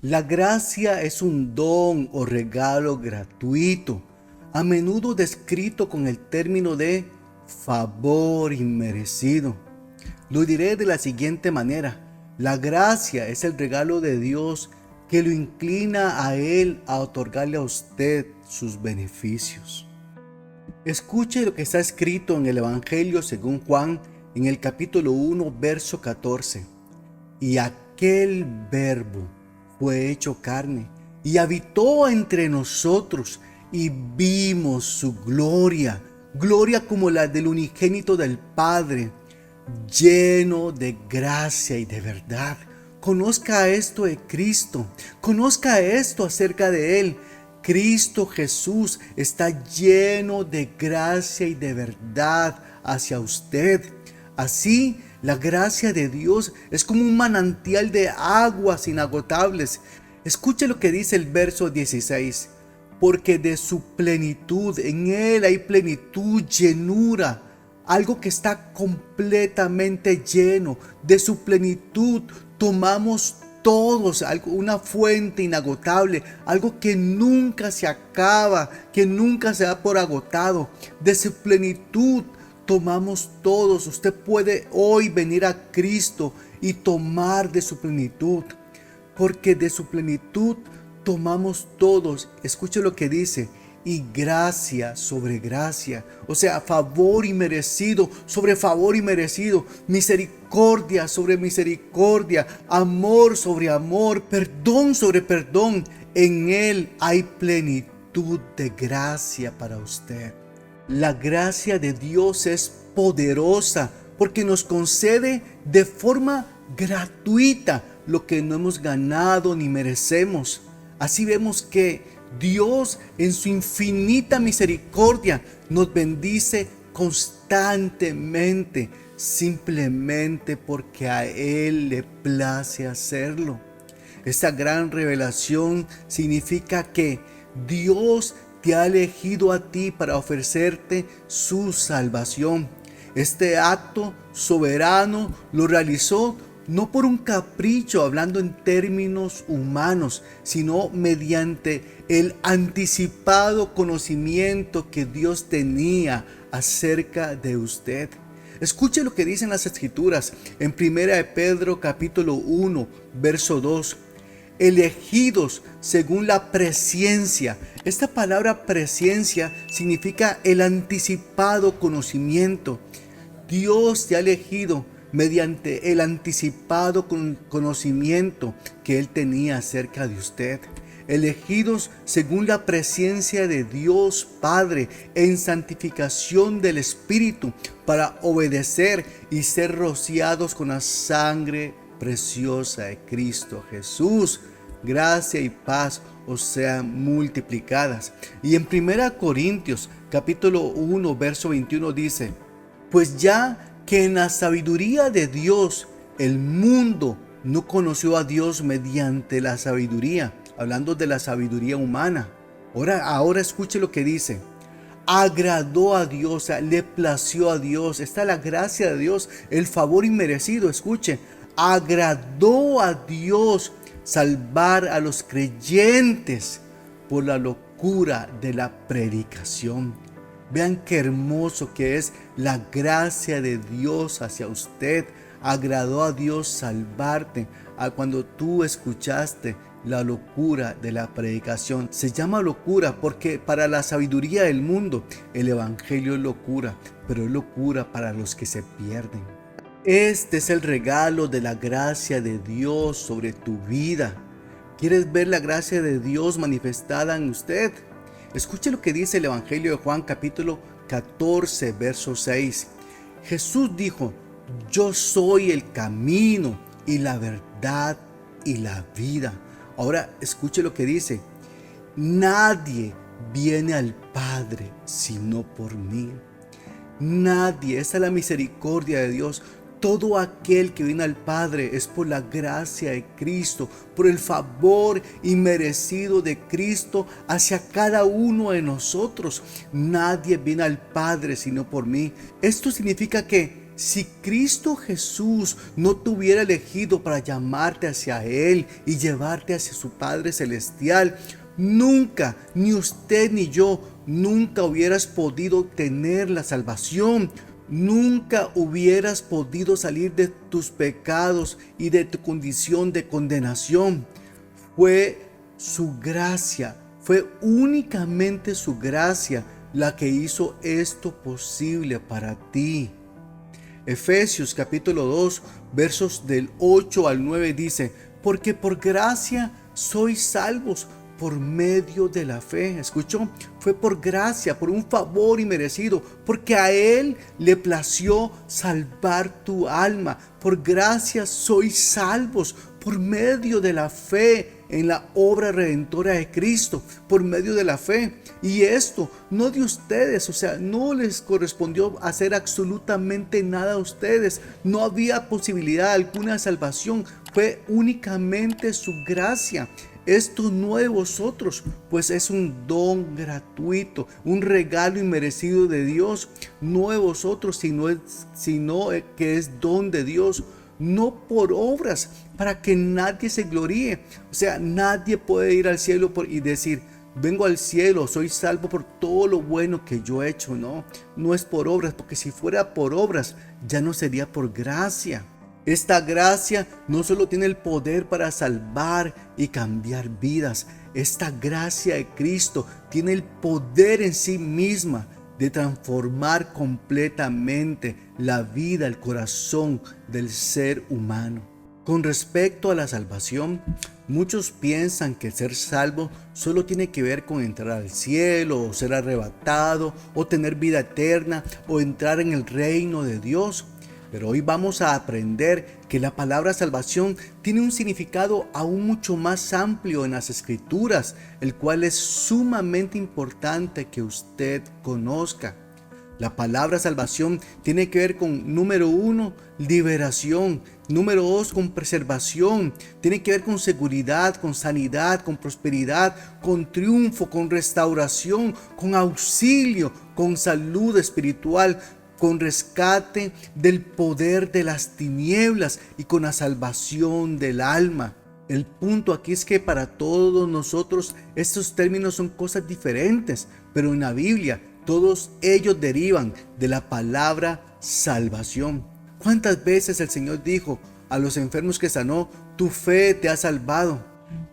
La gracia es un don o regalo gratuito, a menudo descrito con el término de favor inmerecido. Lo diré de la siguiente manera: la gracia es el regalo de Dios que lo inclina a Él a otorgarle a usted sus beneficios. Escuche lo que está escrito en el Evangelio según Juan, en el capítulo 1, verso 14. Y aquel verbo fue hecho carne y habitó entre nosotros, y vimos su gloria, gloria como la del unigénito del Padre, lleno de gracia y de verdad. Conozca esto de Cristo, conozca esto acerca de Él. Cristo Jesús está lleno de gracia y de verdad hacia usted. Así, la gracia de Dios es como un manantial de aguas inagotables. Escuche lo que dice el verso 16. Porque de su plenitud, en Él hay plenitud, llenura, algo que está completamente lleno. De su plenitud tomamos todos, una fuente inagotable, algo que nunca se acaba, que nunca se da por agotado. De su plenitud tomamos todos. Usted puede hoy venir a Cristo y tomar de su plenitud, porque de su plenitud tomamos todos. Escuche lo que dice: y gracia sobre gracia, o sea, favor inmerecido sobre favor inmerecido, misericordia sobre misericordia, amor sobre amor, perdón sobre perdón. En Él hay plenitud de gracia para usted. La gracia de Dios es poderosa porque nos concede de forma gratuita lo que no hemos ganado ni merecemos. Así vemos que Dios, en su infinita misericordia, nos bendice constantemente, simplemente porque a Él le place hacerlo. Esta gran revelación significa que Dios te ha elegido a ti para ofrecerte su salvación. Este acto soberano lo realizó no por un capricho, hablando en términos humanos, sino mediante el anticipado conocimiento que Dios tenía acerca de usted. Escuche lo que dicen las Escrituras en 1 de Pedro capítulo 1, verso 2. Elegidos según la presciencia. Esta palabra presciencia significa el anticipado conocimiento. Dios te ha elegido mediante el anticipado conocimiento que Él tenía acerca de usted. Elegidos según la presencia de Dios Padre en santificación del Espíritu para obedecer y ser rociados con la sangre preciosa de Cristo Jesús. Gracia y paz os sean multiplicadas. Y en 1 Corintios capítulo 1 verso 21 dice: pues ya que en la sabiduría de Dios el mundo no conoció a Dios mediante la sabiduría, hablando de la sabiduría humana. Ahora escuche lo que dice: agradó a Dios, le plació a Dios. Está la gracia de Dios, el favor inmerecido. Escuche: agradó a Dios salvar a los creyentes por la locura de la predicación. Vean qué hermoso que es la gracia de Dios hacia usted. Agradó a Dios salvarte cuando tú escuchaste la locura de la predicación. Se llama locura porque para la sabiduría del mundo el evangelio es locura, pero es locura para los que se pierden. Este es el regalo de la gracia de Dios sobre tu vida. ¿Quieres ver la gracia de Dios manifestada en usted? Escuche lo que dice el Evangelio de Juan capítulo 14, verso 6. Jesús dijo: yo soy el camino y la verdad y la vida. Ahora escuche lo que dice: nadie viene al Padre sino por mí. Nadie, esa es la misericordia de Dios. Todo aquel que viene al Padre es por la gracia de Cristo, por el favor inmerecido de Cristo hacia cada uno de nosotros. Nadie viene al Padre sino por mí. Esto significa que Si Cristo Jesús no te hubiera elegido para llamarte hacia Él y llevarte hacia su Padre Celestial, nunca, ni usted ni yo, nunca hubieras podido tener la salvación. Nunca hubieras podido salir de tus pecados y de tu condición de condenación. Fue su gracia, fue únicamente su gracia la que hizo esto posible para ti. Efesios capítulo 2, versos del 8 al 9 dice: porque por gracia sois salvos por medio de la fe. ¿Escuchó? Fue por gracia, por un favor inmerecido, porque a Él le plació salvar tu alma. Por gracia sois salvos por medio de la fe en la obra redentora de Cristo, por medio de la fe. Y esto no de ustedes, o sea, no les correspondió hacer absolutamente nada a ustedes. No había posibilidad alguna de salvación, fue únicamente su gracia. Esto no de vosotros, pues es un don gratuito, un regalo inmerecido de Dios. No de vosotros, sino que es don de Dios, no por obras, para que nadie se gloríe. O sea, nadie puede ir al cielo y decir: vengo al cielo, soy salvo por todo lo bueno que yo he hecho. No, no es por obras, porque si fuera por obras, ya no sería por gracia. Esta gracia no solo tiene el poder para salvar y cambiar vidas. Esta gracia de Cristo tiene el poder en sí misma de transformar completamente la vida, el corazón del ser humano. Con respecto a la salvación, muchos piensan que ser salvo solo tiene que ver con entrar al cielo, o ser arrebatado, o tener vida eterna, o entrar en el reino de Dios. Pero hoy vamos a aprender que la palabra salvación tiene un significado aún mucho más amplio en las Escrituras, el cual es sumamente importante que usted conozca. La palabra salvación tiene que ver con, número 1, liberación. Número 2, con preservación. Tiene que ver con seguridad, con sanidad, con prosperidad, con triunfo, con restauración, con auxilio, con salud espiritual, con rescate del poder de las tinieblas y con la salvación del alma. El punto aquí es que para todos nosotros estos términos son cosas diferentes, pero en la Biblia todos ellos derivan de la palabra salvación. ¿Cuántas veces el Señor dijo a los enfermos que sanó: tu fe te ha salvado?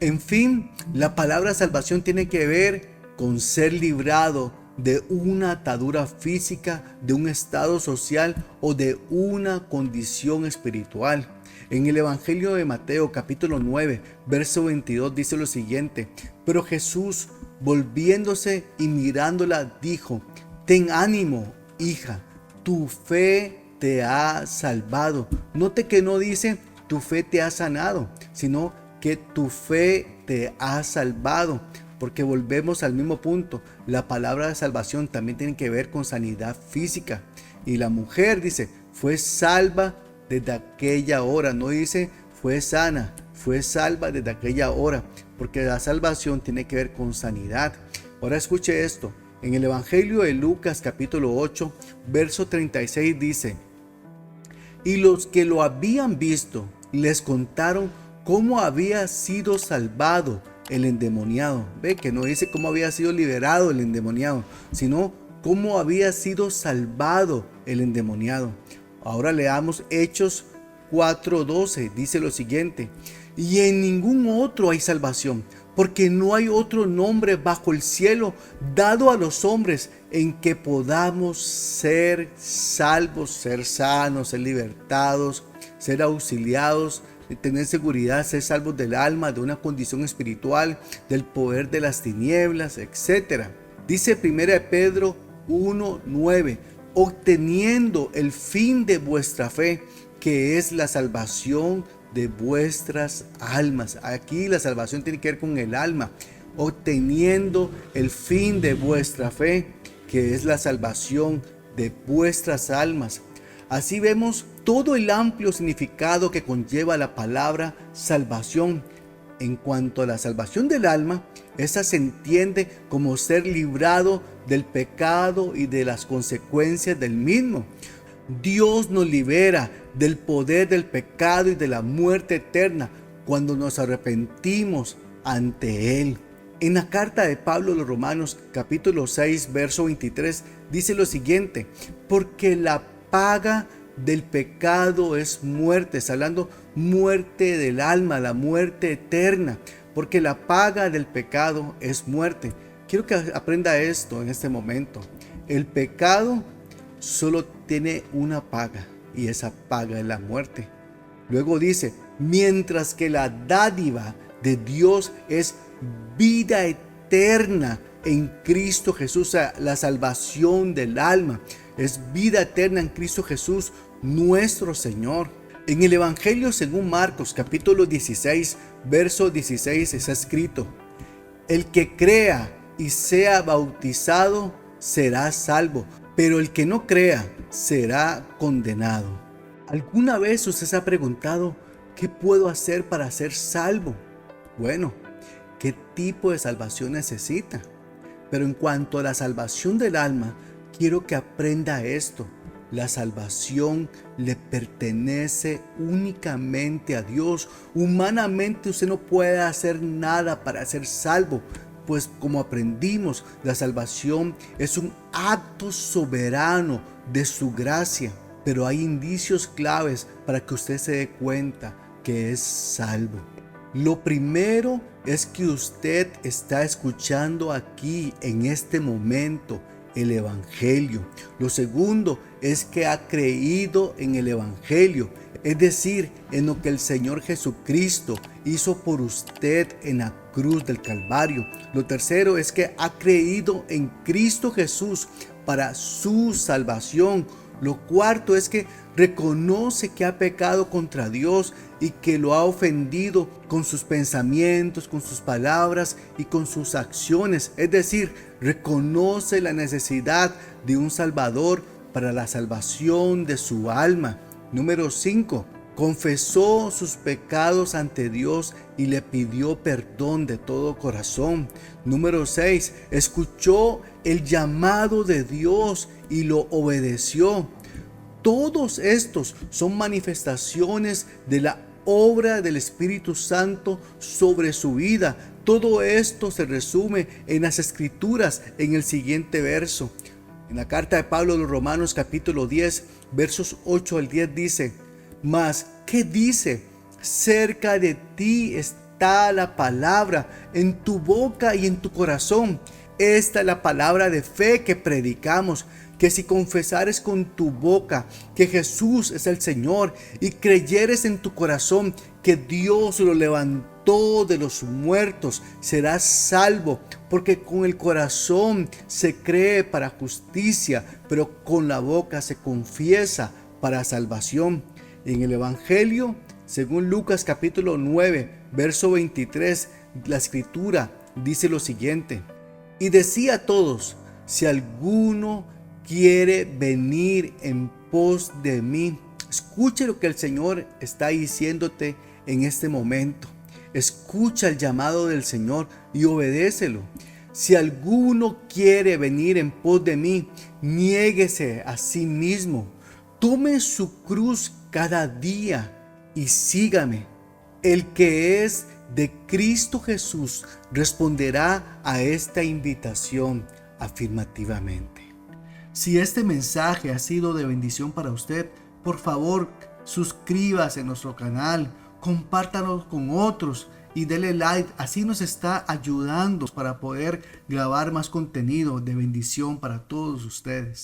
En fin, la palabra salvación tiene que ver con ser librado de una atadura física, de un estado social o de una condición espiritual. En el Evangelio de Mateo capítulo 9, verso 22 dice lo siguiente: pero Jesús, volviéndose y mirándola, dijo: ten ánimo, hija, tu fe te ha salvado. Note que no dice tu fe te ha sanado, sino que tu fe te ha salvado. Porque volvemos al mismo punto, la palabra de salvación también tiene que ver con sanidad física. Y la mujer dice, fue salva desde aquella hora, no dice fue sana, fue salva desde aquella hora, porque la salvación tiene que ver con sanidad. Ahora escuche esto, en el Evangelio de Lucas capítulo 8, verso 36 dice: y los que lo habían visto les contaron cómo había sido salvado el endemoniado. Ve que no dice cómo había sido liberado el endemoniado, sino cómo había sido salvado el endemoniado. Ahora leamos Hechos 4:12. Dice lo siguiente: y en ningún otro hay salvación, porque no hay otro nombre bajo el cielo dado a los hombres en que podamos ser salvos, ser sanos, ser libertados, ser auxiliados, tener seguridad, ser salvos del alma, de una condición espiritual, del poder de las tinieblas, etc. Dice 1 Pedro 1:9: obteniendo el fin de vuestra fe, que es la salvación de vuestras almas. Aquí la salvación tiene que ver con el alma. Obteniendo el fin de vuestra fe, que es la salvación de vuestras almas. Así vemos todo el amplio significado que conlleva la palabra salvación. En cuanto a la salvación del alma, esta se entiende como ser librado del pecado y de las consecuencias del mismo. Dios nos libera del poder del pecado y de la muerte eterna cuando nos arrepentimos ante Él. En la carta de Pablo a los Romanos, capítulo 6, verso 23, dice lo siguiente: porque la paga del pecado es muerte. Está hablando muerte del alma, la muerte eterna, porque la paga del pecado es muerte. Quiero que aprenda esto en este momento. El pecado solo tiene una paga, y esa paga es la muerte. Luego dice, mientras que la dádiva de Dios es vida eterna en Cristo Jesús. O sea, la salvación del alma es vida eterna en Cristo Jesús, nuestro Señor. En el Evangelio según Marcos, capítulo 16, verso 16, está escrito: el que crea y sea bautizado será salvo, pero el que no crea será condenado. ¿Alguna vez usted se ha preguntado qué puedo hacer para ser salvo? Bueno, ¿qué tipo de salvación necesita? Pero en cuanto a la salvación del alma, quiero que aprenda esto. La salvación le pertenece únicamente a Dios. Humanamente usted no puede hacer nada para ser salvo, pues como aprendimos, la salvación es un acto soberano de su gracia. Pero hay indicios claves para que usted se dé cuenta que es salvo. Lo primero es que usted está escuchando aquí en este momento el Evangelio. Lo segundo es que ha creído en el Evangelio, es decir, en lo que el Señor Jesucristo hizo por usted en la cruz del Calvario. Lo tercero es que ha creído en Cristo Jesús para su salvación. Lo cuarto es que reconoce que ha pecado contra Dios y que lo ha ofendido con sus pensamientos, con sus palabras y con sus acciones. Es decir, reconoce la necesidad de un Salvador para la salvación de su alma. Número 5. Confesó sus pecados ante Dios y le pidió perdón de todo corazón. Número 6. Escuchó el llamado de Dios y lo obedeció. Todos estos son manifestaciones de la obra del Espíritu Santo sobre su vida. Todo esto se resume en las Escrituras en el siguiente verso. En la carta de Pablo a los Romanos capítulo 10, versos 8 al 10 dice: mas, ¿qué dice? Cerca de ti está la palabra, en tu boca y en tu corazón. Esta es la palabra de fe que predicamos, que si confesares con tu boca que Jesús es el Señor y creyeres en tu corazón que Dios lo levantó de los muertos, serás salvo, porque con el corazón se cree para justicia, pero con la boca se confiesa para salvación. En el Evangelio, según Lucas capítulo 9, verso 23, la Escritura dice lo siguiente: y decía a todos, si alguno quiere venir en pos de mí. Escuche lo que el Señor está diciéndote en este momento. Escucha el llamado del Señor y obedécelo. Si alguno quiere venir en pos de mí, niéguese a sí mismo. Tome su cruz cada día y sígame. El que es de Cristo Jesús responderá a esta invitación afirmativamente. Si este mensaje ha sido de bendición para usted, por favor, suscríbase a nuestro canal, compártalo con otros y dele like. Así nos está ayudando para poder grabar más contenido de bendición para todos ustedes.